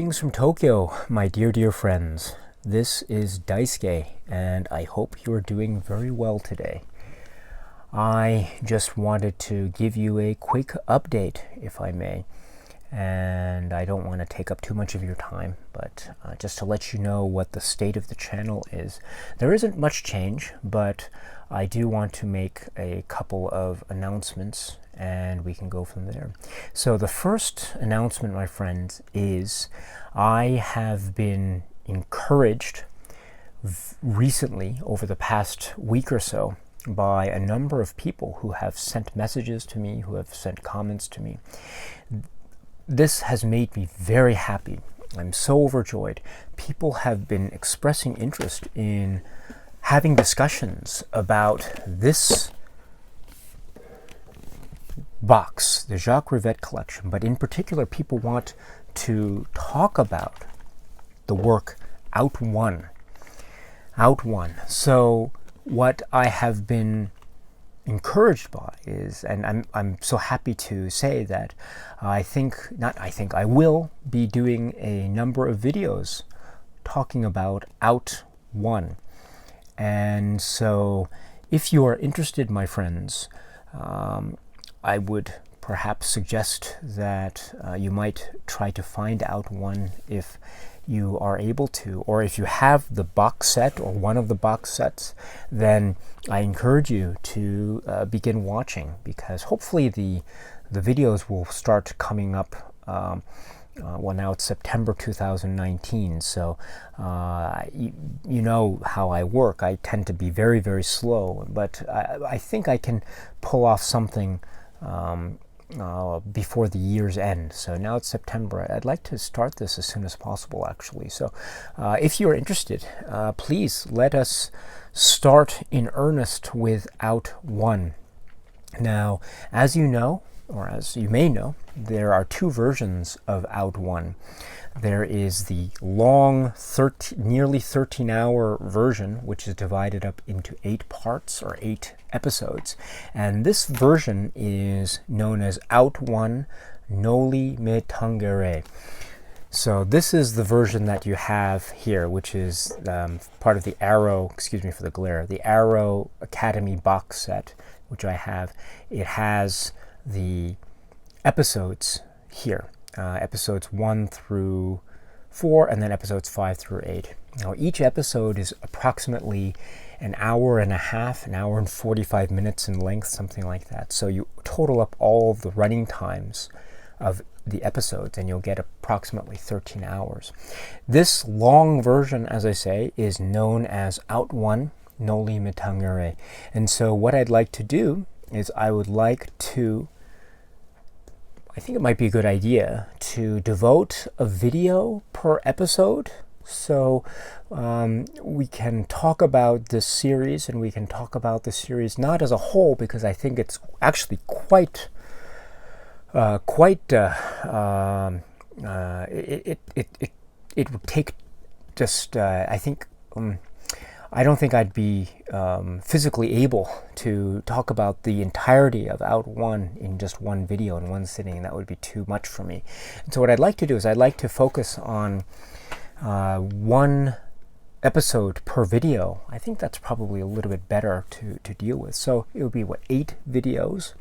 Greetings from Tokyo, my dear friends. This is Daisuke, and I hope you are doing very well today. I just wanted to give you a quick update, if I may, and I don't want to take up too much of your time, but just to let you know what the state of the channel is. There isn't much change, but I do want to make a couple of announcements, and we can go from there. So the first announcement, my friends, is I have been encouraged recently, over the past week or so, by a number of people who have sent messages to me, who have sent comments to me. This has made me very happy. I'm so overjoyed. People have been expressing interest in having discussions about this box, the Jacques Rivette collection, but in particular people want to talk about the work Out One. So what I have been encouraged by is, and I'm so happy to say that I will be doing a number of videos talking about Out One. And so if you are interested, my friends, I would perhaps suggest that you might try to find Out One if you are able to, or if you have the box set or one of the box sets, then I encourage you to begin watching, because hopefully the videos will start coming up. Well, now it's September 2019, so you know how I work. I tend to be very slow, but I think I can pull off something before the year's end. So now it's September. I'd like to start this as soon as possible, actually. So if you're interested, please let us start in earnest with Out One. Now, as you know, or as you may know, there are two versions of Out One. There is the long, nearly 13-hour version, which is divided up into 8 parts or 8 episodes. And this version is known as Out One Noli Me Tangere. So this is the version that you have here, which is part of the Arrow, excuse me for the glare, the Arrow Academy box set, which I have. It has the episodes here. Episodes 1 through 4, and then episodes 5 through 8. Now, each episode is approximately an hour and a half, an hour and 45 minutes in length, something like that. So you total up all of the running times of the episodes, and you'll get approximately 13 hours. This long version, as I say, is known as Out One Noli Me Tangere. And so what I'd like to do is I think it might be a good idea to devote a video per episode, so we can talk about this series, and we can talk about the series not as a whole, because I think it's actually it would take just I don't think I'd be physically able to talk about the entirety of Out One in just one video in one sitting. That would be too much for me. And so what I'd like to do is I'd like to focus on one episode per video. I think that's probably a little bit better to deal with. So it would be, 8 videos.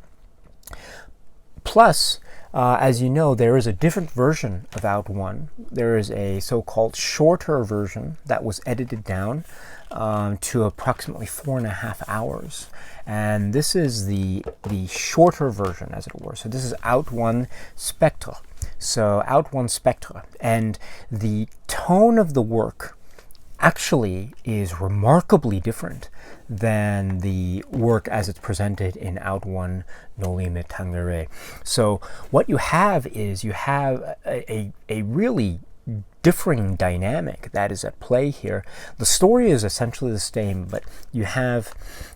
Plus, as you know, there is a different version of Out One. There is a so-called shorter version that was edited down to approximately 4.5 hours. And this is the shorter version, as it were. So this is Out One Spectre. So Out One Spectre. And the tone of the work actually is remarkably different than the work as it's presented in Out One Noli Me Tangere. So what you have is a really differing dynamic that is at play here. The story is essentially the same, but you have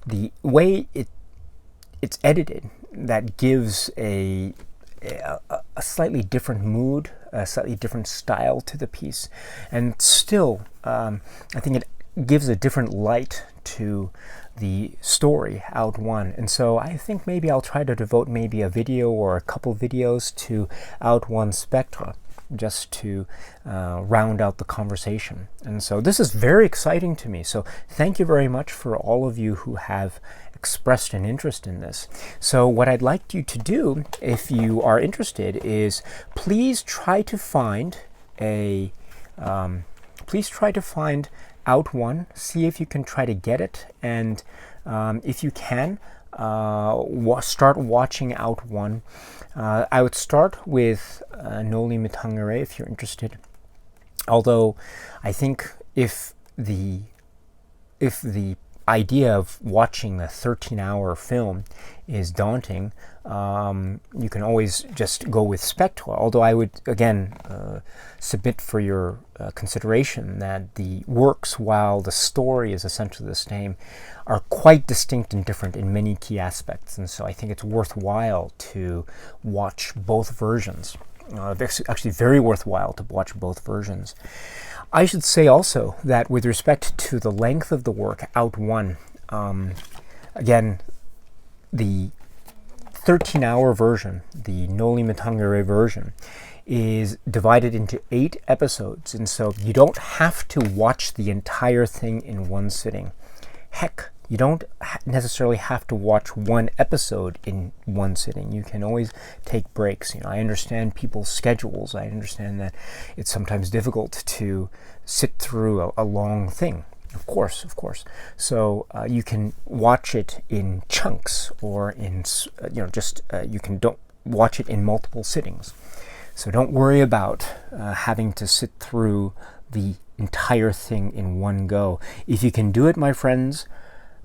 the way it's edited that gives a slightly different mood, a slightly different style to the piece, and still I think it gives a different light to the story Out One. And so I think maybe I'll try to devote maybe a video or a couple videos to Out One Spectre. just to round out the conversation. And so this is very exciting to me. So thank you very much for all of you who have expressed an interest in this. So what I'd like you to do, if you are interested, is please try to find Out One. See if you can try to get it, and if you can, start watching Out One. I would start with Noli Me Tangere if you're interested. Although I think if the idea of watching a 13-hour film is daunting, you can always just go with Sept. Although I would again submit for your consideration that the works, while the story is essentially the same, are quite distinct and different in many key aspects, and so I think it's worthwhile to watch both versions. Actually very worthwhile to watch both versions. I should say also that with respect to the length of the work, Out One, again, the 13-hour version, the Noli Me Tangere version, is divided into 8 episodes, and so you don't have to watch the entire thing in one sitting. Heck, you don't necessarily have to watch one episode in one sitting. You can always take breaks. I understand people's schedules. I understand that it's sometimes difficult to sit through a long thing. Of course. So you can watch it in chunks, or in don't watch it in multiple sittings. So don't worry about having to sit through the entire thing in one go. If you can do it, my friends,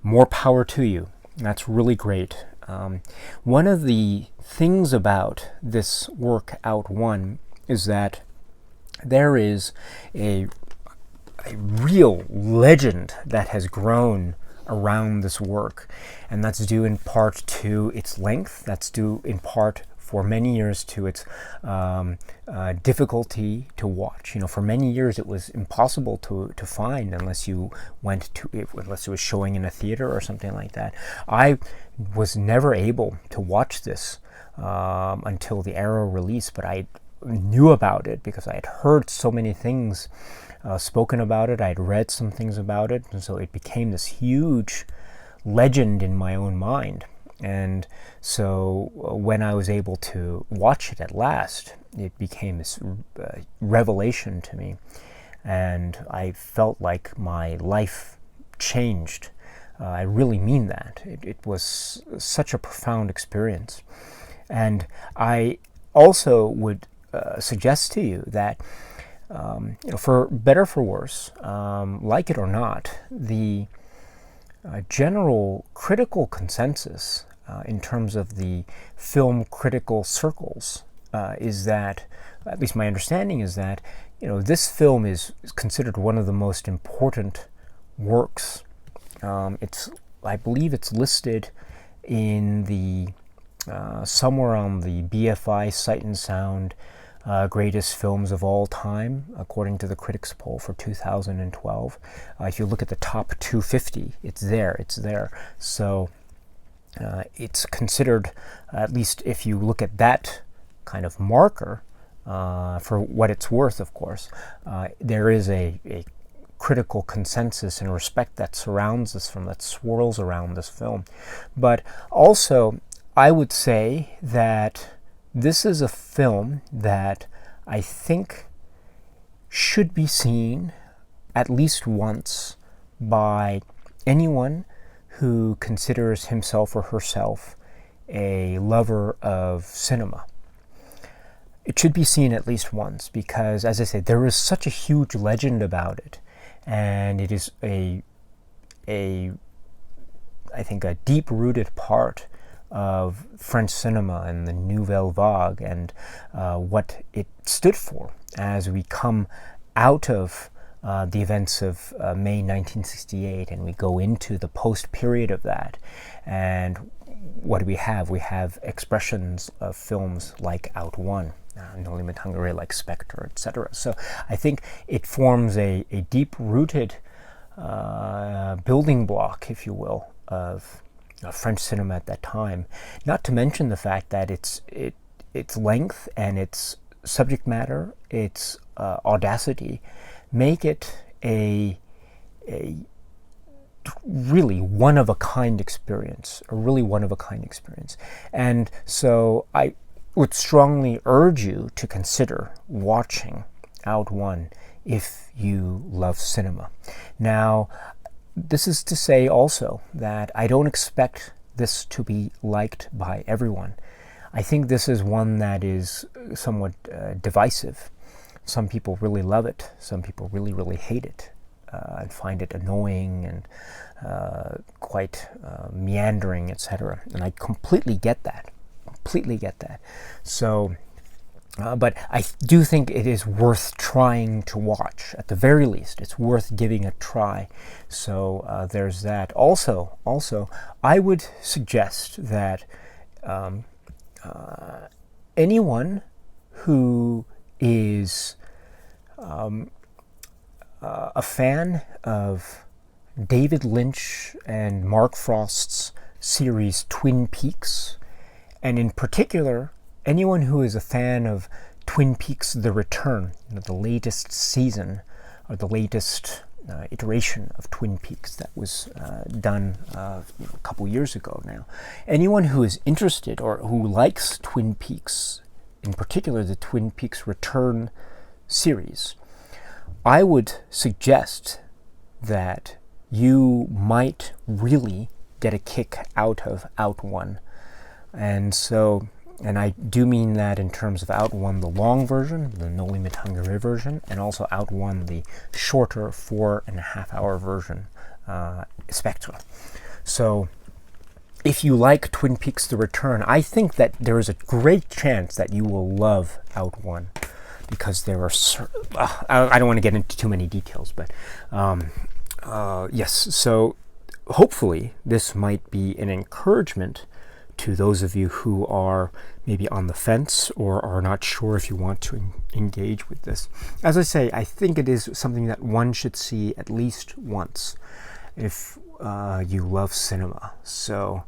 more power to you. That's really great. One of the things about this work, Out One, is that there is a real legend that has grown around this work, and that's due in part to its length. That's due in part, for many years, to its difficulty to watch. For many years it was impossible to find unless you went to it, unless it was showing in a theater or something like that. I was never able to watch this until the Arrow release, but I knew about it because I had heard so many things spoken about it. I had read some things about it, and so it became this huge legend in my own mind. And so when I was able to watch it at last, it became this revelation to me, and I felt like my life changed. I really mean that. It was such a profound experience. And I also would suggest to you that, for better for worse, like it or not, the general critical consensus in terms of the film critical circles is that, at least my understanding is that, this film is considered one of the most important works. I believe it's listed in the somewhere on the BFI Sight and Sound greatest films of all time, according to the critics poll for 2012. If you look at the top 250, it's there. So it's considered, at least if you look at that kind of marker, for what it's worth, of course, there is a critical consensus and respect that surrounds this film, that swirls around this film. But also, I would say that this is a film that I think should be seen at least once by anyone who considers himself or herself a lover of cinema. It should be seen at least once because, as I said, there is such a huge legend about it, and it is I think, a deep-rooted part of French cinema and the Nouvelle Vague, and what it stood for as we come out of the events of May 1968 and we go into the post-period of that. And what do we have? We have expressions of films like Out One, Noli Me Tangere, like Spectre, etc. So I think it forms a deep-rooted building block, if you will, of French cinema at that time. Not to mention the fact that its length and its subject matter, its audacity, make it a really one-of-a-kind experience, And so I would strongly urge you to consider watching Out One if you love cinema. Now, this is to say also that I don't expect this to be liked by everyone. I think this is one that is somewhat divisive. Some people really love it. Some people really, really hate it and find it annoying and quite meandering, etc. And I completely get that. So, but I do think it is worth trying to watch. At the very least, it's worth giving a try. So there's that. Also, I would suggest that anyone who is a fan of David Lynch and Mark Frost's series Twin Peaks, and in particular, anyone who is a fan of Twin Peaks: The Return, the latest season, or the latest iteration of Twin Peaks that was done a couple years ago now. Anyone who is interested or who likes Twin Peaks, in particular the Twin Peaks Return series, I would suggest that you might really get a kick out of Out One. And I do mean that in terms of Out One, the long version, the Noli Me Tangere version, and also Out One, the shorter 4.5-hour version, Spectre. So if you like Twin Peaks: The Return, I think that there is a great chance that you will love Out One, because there are I don't want to get into too many details, but yes, so hopefully this might be an encouragement to those of you who are maybe on the fence or are not sure if you want to engage with this. As I say, I think it is something that one should see at least once if you love cinema. So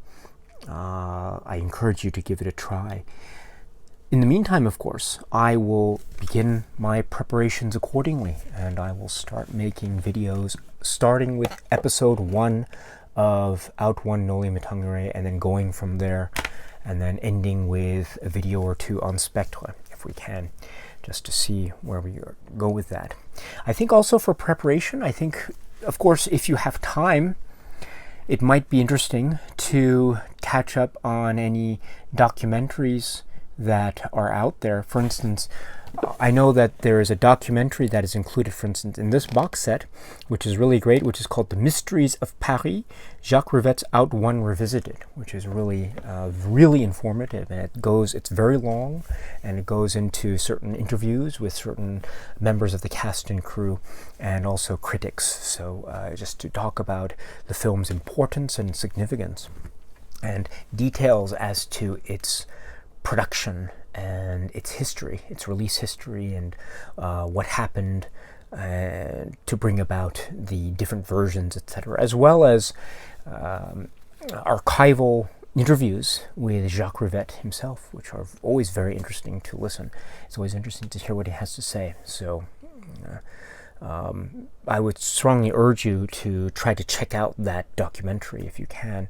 I encourage you to give it a try. In the meantime, of course, I will begin my preparations accordingly, and I will start making videos starting with episode 1 of Out One Noli Me Tangere, and then going from there, and then ending with a video or two on Spectre, if we can, just to see where we go with that. I think also for preparation, I think, of course, if you have time, it might be interesting to catch up on any documentaries that are out there. For instance, I know that there is a documentary that is included, for instance, in this box set, which is really great, which is called The Mysteries of Paris, Jacques Rivette's Out One Revisited, which is really, really informative. And it's very long, and it goes into certain interviews with certain members of the cast and crew, and also critics. So just to talk about the film's importance and significance, and details as to its production and its history, its release history, and what happened to bring about the different versions, etc., as well as archival interviews with Jacques Rivette himself, which are always very interesting to listen. It's always interesting to hear what he has to say. So I would strongly urge you to try to check out that documentary if you can.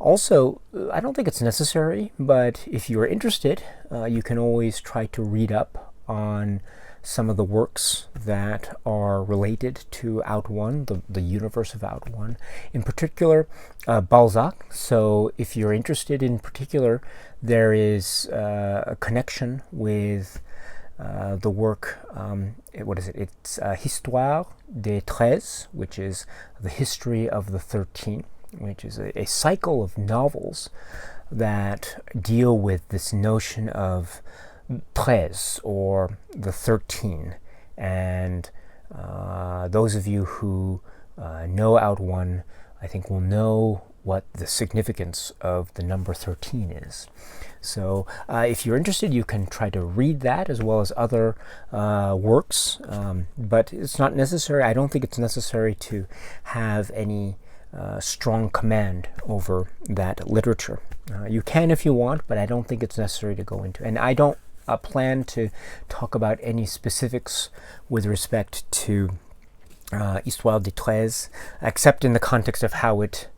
Also, I don't think it's necessary, but if you're interested, you can always try to read up on some of the works that are related to Out One, the universe of Out One. In particular, Balzac. So if you're interested in particular, there is a connection with the work, what is it? It's Histoire des 13, which is the history of the 13, which is a cycle of novels that deal with this notion of 13, or the 13. And those of you who know Out One, I think, will know what the significance of the number 13 is. So if you're interested, you can try to read that as well as other works, but it's not necessary. I don't think it's necessary to have any strong command over that literature. You can if you want, but I don't think it's necessary to go into. And I don't plan to talk about any specifics with respect to Histoire des 13, except in the context of how it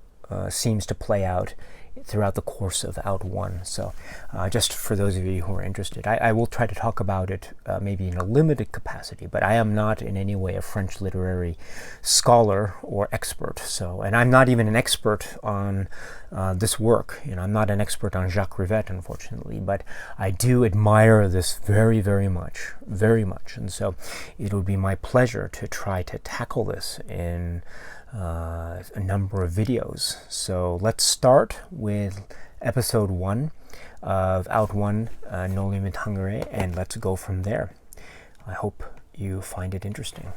seems to play out throughout the course of Out 1. So just for those of you who are interested, I will try to talk about it maybe in a limited capacity, but I am not in any way a French literary scholar or expert. So, and I'm not even an expert on this work. I'm not an expert on Jacques Rivette, unfortunately, but I do admire this very, very much, very much. And so it would be my pleasure to try to tackle this in a number of videos. So let's start with episode 1 of Out 1, No Limit Hungary, and let's go from there. I hope you find it interesting.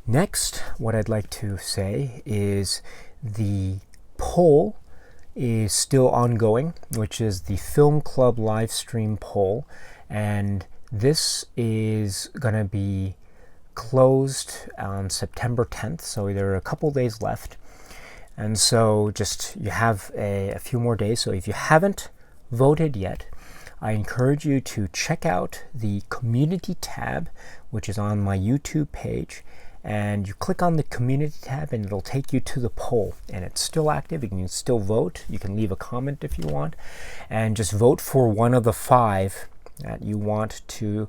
Next, what I'd like to say is the poll is still ongoing, which is the Film Club live stream poll, and this is going to be closed on September 10th, so there are a couple days left, and so just you have a few more days. So if you haven't voted yet, I encourage you to check out the community tab, which is on my YouTube page, and you click on the community tab and it'll take you to the poll, and it's still active. You can still vote. You can leave a comment if you want, and just vote for one of the 5 that you want to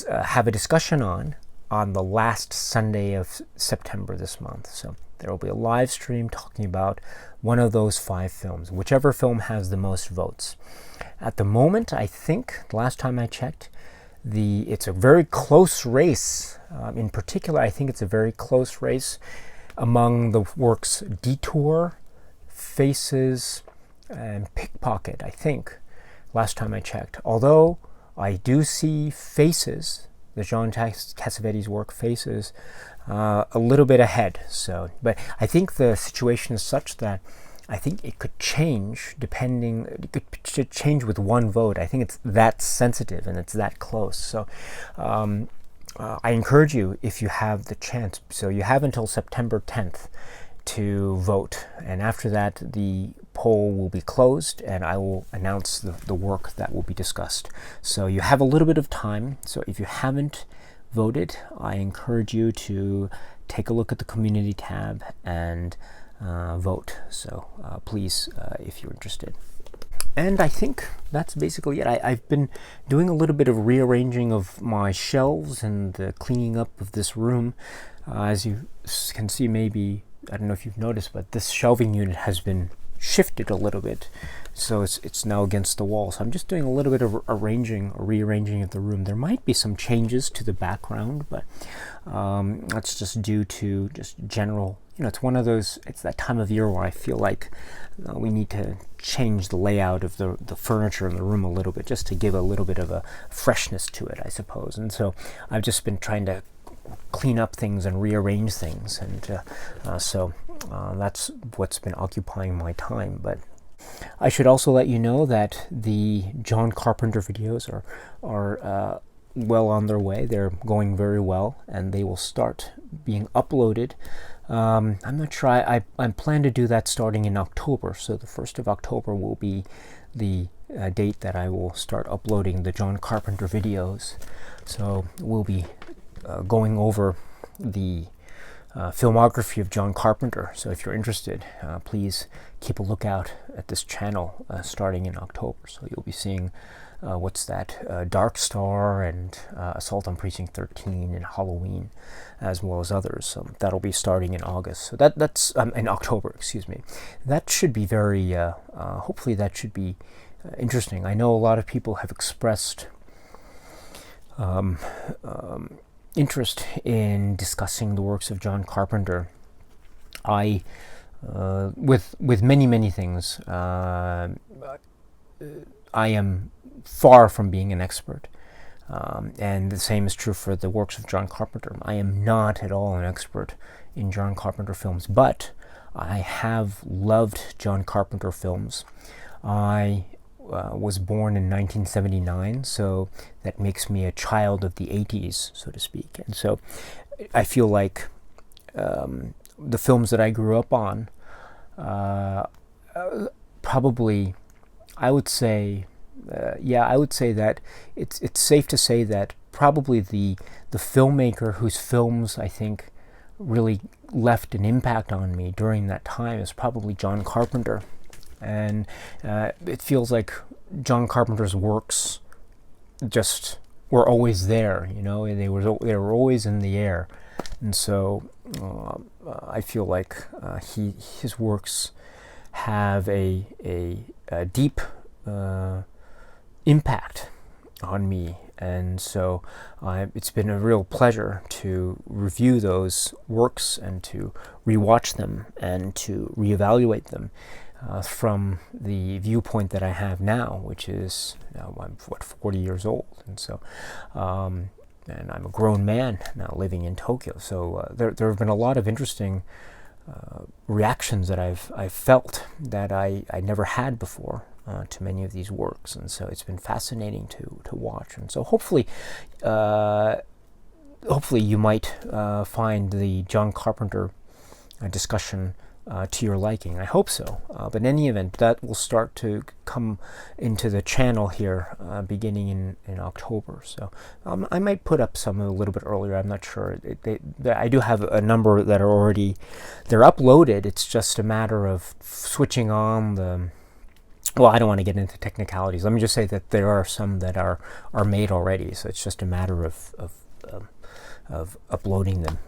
have a discussion on the last Sunday of September this month. So there will be a live stream talking about one of those 5 films, whichever film has the most votes. At the moment, I think, last time I checked, it's a very close race. In particular, I think it's a very close race among the works Detour, Faces, and Pickpocket, I think, last time I checked. Although I do see Faces, the Jean Cassavetes work, Faces, a little bit ahead. So, but I think the situation is such that I think it could change depending. It could change with one vote. I think it's that sensitive and it's that close. So, I encourage you, if you have the chance. So you have until September 10th to vote, and after that the poll will be closed and I will announce the work that will be discussed. So you have a little bit of time. So if you haven't voted, I encourage you to take a look at the community tab and vote. So please, if you're interested. And I think that's basically it. I've been doing a little bit of rearranging of my shelves and the cleaning up of this room. As you can see, maybe, I don't know if you've noticed, but this shelving unit has been shifted a little bit, so it's now against the wall. So I'm just doing a little bit of rearranging of the room. There might be some changes to the background, but that's just due to just general, it's one of those, it's that time of year where I feel like we need to change the layout of the furniture in the room a little bit, just to give a little bit of a freshness to it, I suppose. And so I've just been trying to clean up things and rearrange things, and so that's what's been occupying my time. But I should also let you know that the John Carpenter videos are well on their way. They're going very well, and they will start being uploaded. I'm not sure. I plan to do that starting in October. So the 1st of October will be the date that I will start uploading the John Carpenter videos. So we'll be going over the filmography of John Carpenter. So if you're interested, please keep a lookout at this channel starting in October. So you'll be seeing Dark Star and Assault on Precinct 13 and Halloween, as well as others. So that'll be starting in August. So that's in October, excuse me. That should be very, hopefully that should be interesting. I know a lot of people have expressed interest in discussing the works of John Carpenter. I, with many things, I am far from being an expert, and the same is true for the works of John Carpenter. I am not at all an expert in John Carpenter films, but I have loved John Carpenter films. I was born in 1979, so that makes me a child of the 80s, so to speak. And so I feel like the films that I grew up on, probably, I would say yeah, I would say that it's safe to say that probably the filmmaker whose films I think really left an impact on me during that time is probably John Carpenter. And it feels like John Carpenter's works just were always there, you know, and they were always in the air. And so I feel like his works have a deep impact on me, and so it's been a real pleasure to review those works and to rewatch them and to reevaluate them from the viewpoint that I have now, which is now I'm 40 years old, and so and I'm a grown man now living in Tokyo. So there have been a lot of interesting reactions that I've felt that I never had before to many of these works, and so it's been fascinating to watch. And so hopefully you might find the John Carpenter discussion to your liking. I hope so. But in any event, that will start to come into the channel here beginning in October. So I might put up some a little bit earlier. I'm not sure. I do have a number that are already, they're uploaded. It's just a matter of switching on the, well, I don't want to get into technicalities. Let me just say that there are some that are made already. So it's just a matter of uploading them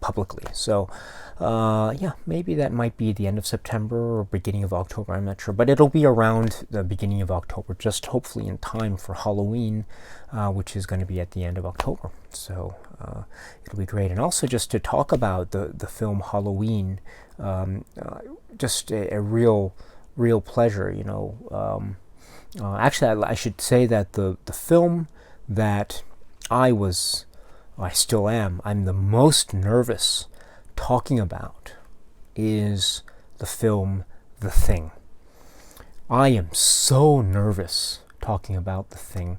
publicly. So yeah, maybe that might be the end of September or beginning of October, I'm not sure, but it'll be around the beginning of October, just hopefully in time for Halloween, which is going to be at the end of October. So it'll be great. And also just to talk about the film Halloween, just a real pleasure, you know. Actually, I should say that the film that I still am, I'm the most nervous talking about is the film The Thing. I am so nervous talking about The Thing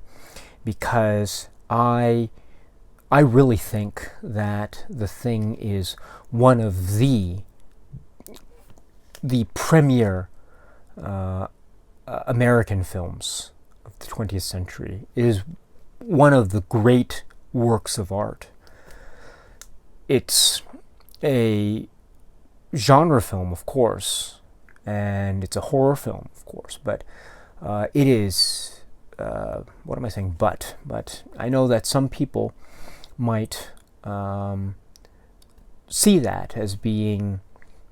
because I really think that The Thing is one of the premier American films of the 20th century. It is one of the great works of art. It's a genre film, of course, and it's a horror film, of course, but it is, what am I saying, but I know that some people might see that as being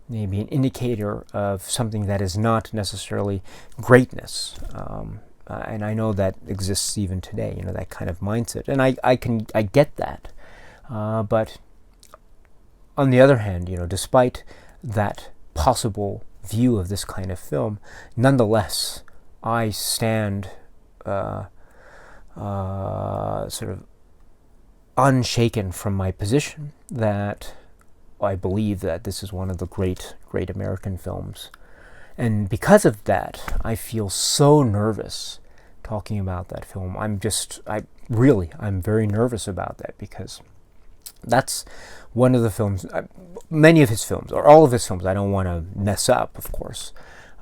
maybe an indicator of something that is not necessarily greatness. And I know that exists even today, you know, that kind of mindset. And I get that. But on the other hand, you know, despite that possible view of this kind of film, nonetheless, I stand sort of unshaken from my position that I believe that this is one of the great American films. And because of that, I feel so nervous talking about that film. I'm very nervous about that because that's one of the films, many of his films, or all of his films, I don't want to mess up, of course,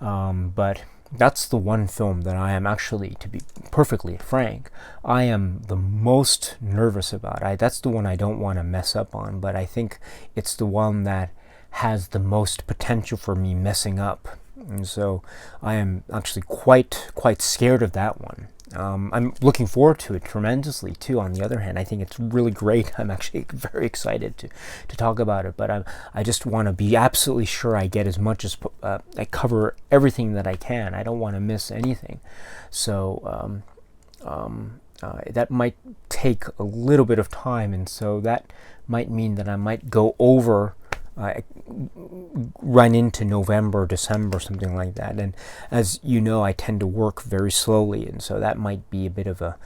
but that's the one film that I am actually, to be perfectly frank, I am the most nervous about. That's the one I don't want to mess up on, but I think it's the one that has the most potential for me messing up. And so I am actually quite scared of that one. I'm looking forward to it tremendously too. On the other hand, I think it's really great. I'm actually very excited to talk about it, but I just want to be absolutely sure I get as much as I cover everything that I can. I don't want to miss anything. So that might take a little bit of time, and so that might mean that I might go over. Run into November, December, something like that. And as you know, I tend to work very slowly, and so that might be a bit of a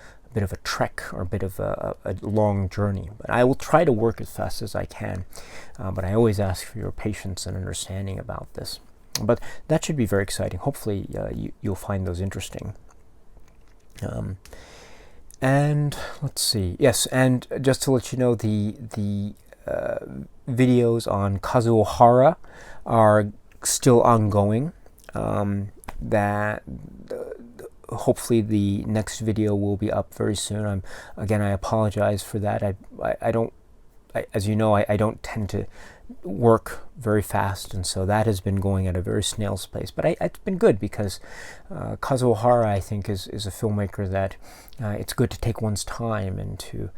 trek or a bit of a long journey. But I will try to work as fast as I can. But I always ask for your patience and understanding about this. But that should be very exciting. Hopefully, you'll find those interesting. And let's see. Yes, and just to let you know, the videos on Kazuohara are still ongoing. That hopefully the next video will be up very soon. I apologize for that. I don't, as you know, I don't tend to work very fast, and so that has been going at a very snail's pace. But it's been good because Kazuo Hara, I think, is a filmmaker that it's good to take one's time and to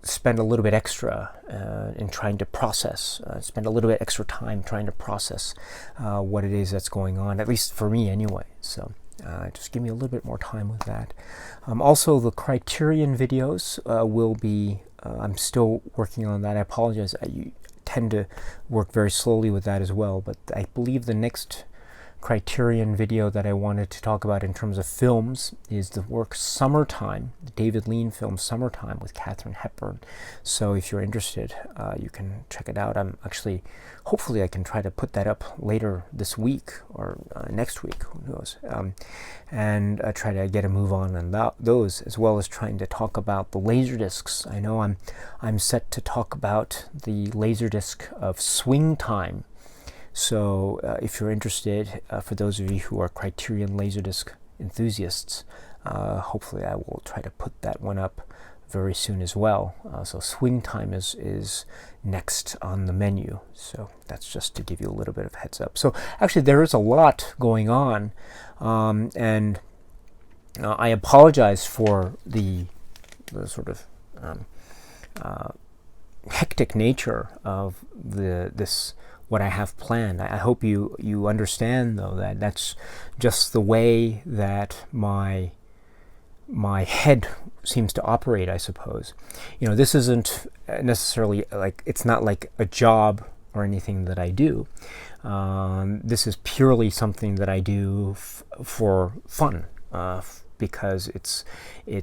spend a little bit extra in trying to process, spend a little bit extra time trying to process what it is that's going on, at least for me anyway. So just give me a little bit more time with that. Also, the Criterion videos will be, I'm still working on that. I apologize. I tend to work very slowly with that as well, but I believe the next Criterion video that I wanted to talk about in terms of films is the work Summertime, the David Lean film Summertime with Katharine Hepburn. So if you're interested, you can check it out. I'm actually, hopefully I can try to put that up later this week or next week, who knows, and try to get a move on those, as well as trying to talk about the Laserdiscs. I know I'm set to talk about the Laserdisc of Swing Time. So if you're interested, for those of you who are Criterion Laserdisc enthusiasts, hopefully I will try to put that one up very soon as well. So Swing Time is next on the menu. So that's just to give you a little bit of heads up. So actually there is a lot going on, and I apologize for the sort of hectic nature of this what I have planned. I hope you understand, though, that that's just the way that my head seems to operate, I suppose. You know, this isn't necessarily like, it's not like a job or anything that I do. This is purely something that I do for fun, because it's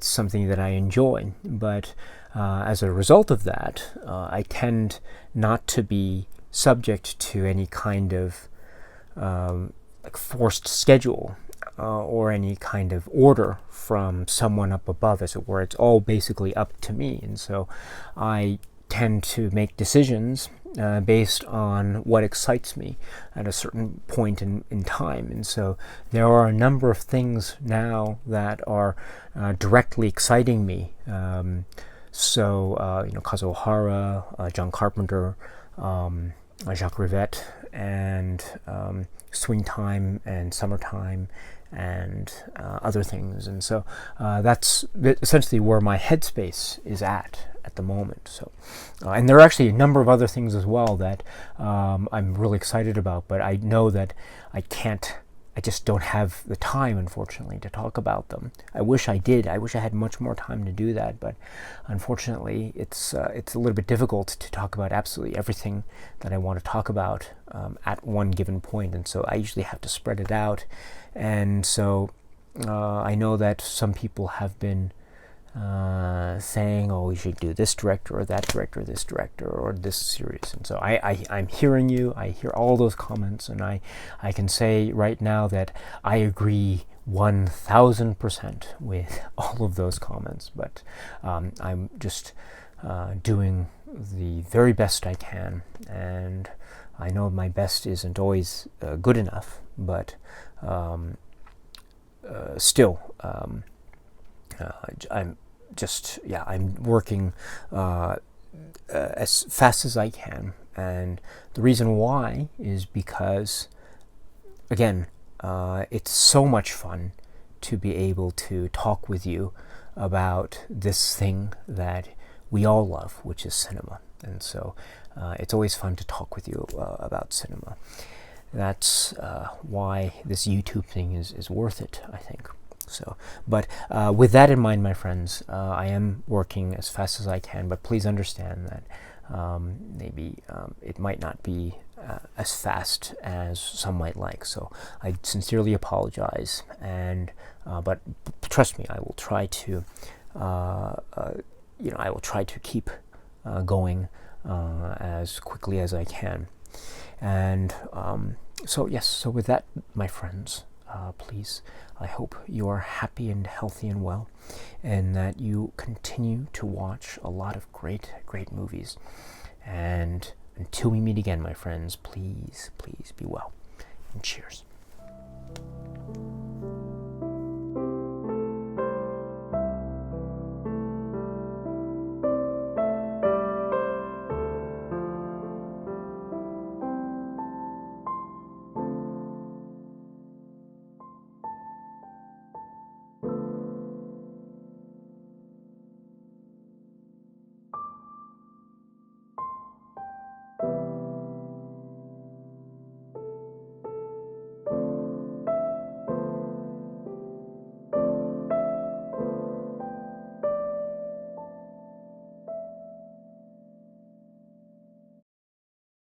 something that I enjoy. But as a result of that, I tend not to be subject to any kind of like forced schedule or any kind of order from someone up above, as it were. It's all basically up to me, and so I tend to make decisions based on what excites me at a certain point in time. And so there are a number of things now that are directly exciting me. So you know, Kazuo Hara, John Carpenter, Jacques Rivette, and Swing Time and Summertime, and other things. And so that's essentially where my headspace is at the moment. So and there are actually a number of other things as well that I'm really excited about, but I know that I just don't have the time, unfortunately, to talk about them. I wish I did. I wish I had much more time to do that, but unfortunately it's a little bit difficult to talk about absolutely everything that I want to talk about at one given point, and so I usually have to spread it out. And so I know that some people have been saying, oh, we should do this director or that director, this director or this series. And so I'm hearing you. I hear all those comments, and I can say right now that I agree 1000% with all of those comments. But I'm just doing the very best I can, and I know my best isn't always good enough, but still, I'm working as fast as I can, and the reason why is because, again, it's so much fun to be able to talk with you about this thing that we all love, which is cinema. And so it's always fun to talk with you about cinema. That's why this YouTube thing is worth it, I think. So, but with that in mind, my friends, I am working as fast as I can, but please understand that maybe it might not be as fast as some might like. So I sincerely apologize, and but trust me, I will try to I will try to keep going as quickly as I can. And so yes, so with that, my friends, please, I hope you are happy and healthy and well, and that you continue to watch a lot of great movies. And until we meet again, my friends, please be well, and cheers.